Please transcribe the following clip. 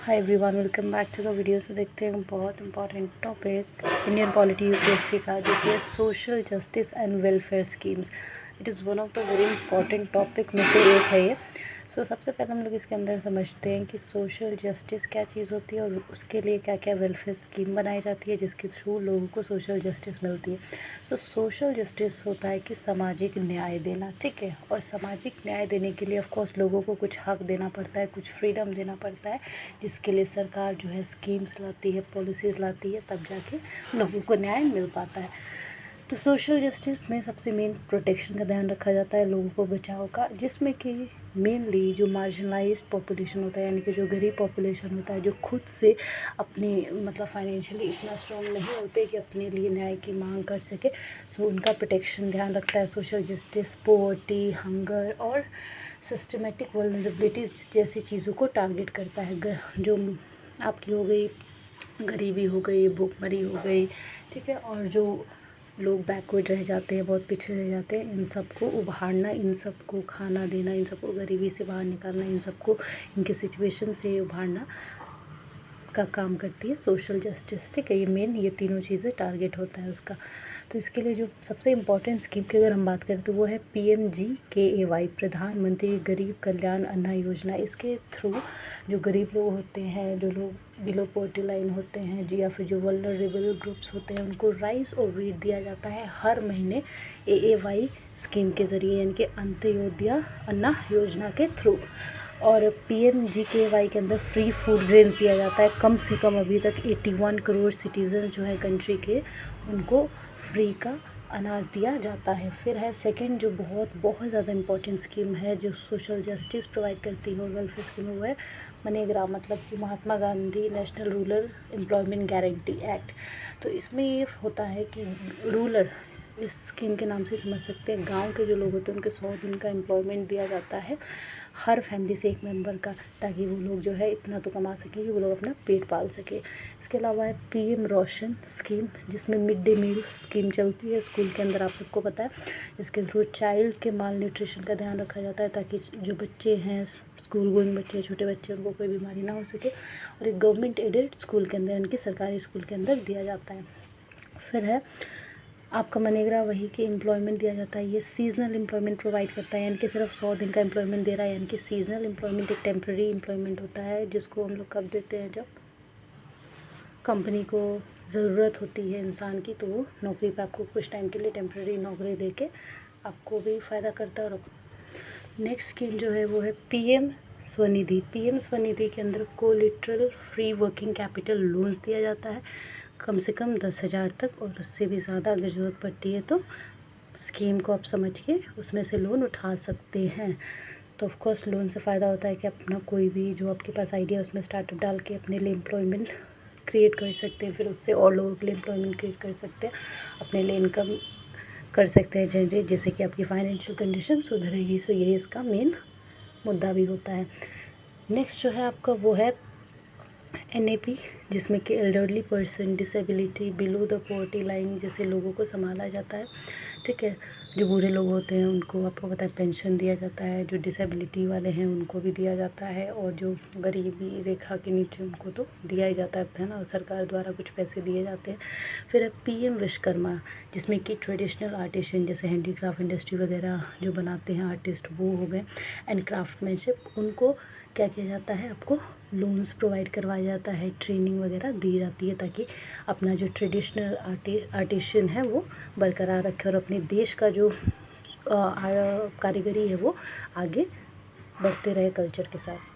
Hi everyone, welcome back to the video. से देखते हैं बहुत important topic Indian polity UPSC का, जो कि है social justice and welfare schemes. It is one of the very important topic में से एक है ये। सबसे पहले हम लोग इसके अंदर समझते हैं कि सोशल जस्टिस क्या चीज़ होती है और उसके लिए क्या क्या वेलफेयर स्कीम बनाई जाती है जिसके थ्रू लोगों को सोशल जस्टिस मिलती है। सोशल जस्टिस होता है कि सामाजिक न्याय देना, ठीक है। और सामाजिक न्याय देने के लिए ऑफ कोर्स लोगों को कुछ हक देना पड़ता है, कुछ फ्रीडम देना पड़ता है, जिसके लिए सरकार जो है स्कीम्स लाती है, पॉलिसीज़ लाती है, तब जाके लोगों को न्याय मिल पाता है। तो सोशल जस्टिस में सबसे मेन प्रोटेक्शन का ध्यान रखा जाता है, लोगों को बचाव का, जिसमें कि मेनली जो मार्जिनलाइज्ड पॉपुलेशन होता है, यानी कि जो गरीब पॉपुलेशन होता है, जो खुद से अपने मतलब फाइनेंशियली इतना स्ट्रॉन्ग नहीं होते कि अपने लिए न्याय की मांग कर सके, उनका प्रोटेक्शन ध्यान रखता है सोशल जस्टिस। पॉवर्टी, हंगर और सिस्टमेटिक वल्नरेबिलिटीज़ जैसी चीज़ों को टारगेट करता है। जो आपकी हो गई गरीबी, हो गई भूखमरी, हो गई, ठीक है, और जो लोग बैकवर्ड रह जाते हैं, बहुत पिछड़े रह जाते हैं, इन सबको उभारना, इन सबको खाना देना, इन सबको गरीबी से बाहर निकालना, इन सबको इनके सिचुएशन से उभारना का काम करती है सोशल जस्टिस, ठीक है। ये तीनों चीज़ें टारगेट होता है उसका। तो इसके लिए जो सबसे इम्पॉर्टेंट स्कीम की अगर हम बात करें तो वो है PMGKAY, प्रधानमंत्री गरीब कल्याण अन्न योजना। इसके थ्रू जो गरीब लोग होते हैं, जो लोग बिलो पॉवर्टी लाइन होते हैं जी, या फिर जो वल्नरेबल ग्रुप्स होते हैं, उनको राइस और वीट दिया जाता है हर महीने AAY स्कीम के ज़रिए, यानी कि अंत्योदय अन्न योजना के थ्रू। और PMGKY के अंदर फ्री फूड ग्रेन्स दिया जाता है। कम से कम अभी तक 81 करोड़ सिटीज़न जो है कंट्री के, उनको फ्री का अनाज दिया जाता है। फिर है सेकंड, जो बहुत बहुत ज़्यादा इंपॉर्टेंट स्कीम है जो सोशल जस्टिस प्रोवाइड करती है और वेलफेयर स्कीम, वो है मनरेगा, मतलब कि Mahatma Gandhi National Rural Employment Guarantee Act. तो इसमें ये होता है कि रूरल, इस स्कीम के नाम से समझ सकते हैं, गांव के जो लोग होते हैं उनके 100 दिन का एम्प्लॉयमेंट दिया जाता है हर फैमिली से एक मेंबर का, ताकि वो लोग जो है इतना तो कमा सकें कि वो लोग अपना पेट पाल सके। इसके अलावा है PM रोशन स्कीम, जिसमें मिड डे मील स्कीम चलती है स्कूल के अंदर, आप सबको पता है, जिसके थ्रू चाइल्ड के माल न्यूट्रिशन का ध्यान रखा जाता है, ताकि जो बच्चे हैं, स्कूल गोइंग बच्चे, छोटे बच्चे, उनको कोई बीमारी ना हो सके। और एक गवर्नमेंट एडेड स्कूल के अंदर, यानी कि सरकारी स्कूल के अंदर दिया जाता है। फिर है आपका मनरेगा, वही कि एम्प्लॉयमेंट दिया जाता है। ये सीजनल एम्प्लॉयमेंट प्रोवाइड करता है, यानी कि सिर्फ 100 दिन का एम्प्लॉयमेंट दे रहा है, यानी कि सीजनल एम्प्लॉयमेंट एक टेम्प्रेरी एम्प्लॉयमेंट होता है, जिसको हम लोग कब देते हैं, जब कंपनी को ज़रूरत होती है इंसान की, तो वो नौकरी पे आपको कुछ टाइम के लिए टेम्प्रेरी नौकरी दे के आपको भी फ़ायदा करता है। और नेक्स्ट स्कीम जो है वो है PM स्वनिधि। PM स्वनिधि के अंदर कोलिटरल फ्री वर्किंग कैपिटल लोन्स दिया जाता है, कम से कम 10,000 तक, और उससे भी ज़्यादा अगर ज़रूरत पड़ती है तो स्कीम को आप समझ के उसमें से लोन उठा सकते हैं। तो ऑफ कोर्स लोन से फ़ायदा होता है कि अपना कोई भी जो आपके पास आइडिया उसमें स्टार्टअप डाल के अपने लिए एम्प्लॉयमेंट क्रिएट कर सकते हैं, फिर उससे और लोगों के लिए एम्प्लॉयमेंट क्रिएट कर सकते हैं, अपने लिए इनकम कर सकते हैं जनरेट, जिससे कि आपकी फाइनेंशियल कंडीशन सुधरेगी। यही इसका मेन मुद्दा भी होता है। नेक्स्ट जो है आपका वो है NAP, जिसमें कि elderly person, disability, below the poverty line जैसे लोगों को संभाला जाता है, ठीक है। जो बूढ़े लोग होते हैं उनको आपको पता है पेंशन दिया जाता है, जो डिसेबिलिटी वाले हैं उनको भी दिया जाता है, और जो गरीबी रेखा के नीचे उनको तो दिया ही जाता है ना, सरकार द्वारा कुछ पैसे दिए जाते हैं। फिर है PM विश्वकर्मा, जिसमें कि ट्रेडिशनल आर्टिशन जैसे हैंडीक्राफ्ट इंडस्ट्री वगैरह जो बनाते हैं आर्टिस्ट, वो हो गए, एंड क्राफ्टमैनशिप, उनको क्या किया जाता है, आपको लोन्स प्रोवाइड करवाया जाता है, ट्रेनिंग वगैरह दी जाती है, ताकि अपना जो ट्रेडिशनल आर्टिशन है वो बरकरार रखे और अपने देश का जो कारीगरी है वो आगे बढ़ते रहे कल्चर के साथ।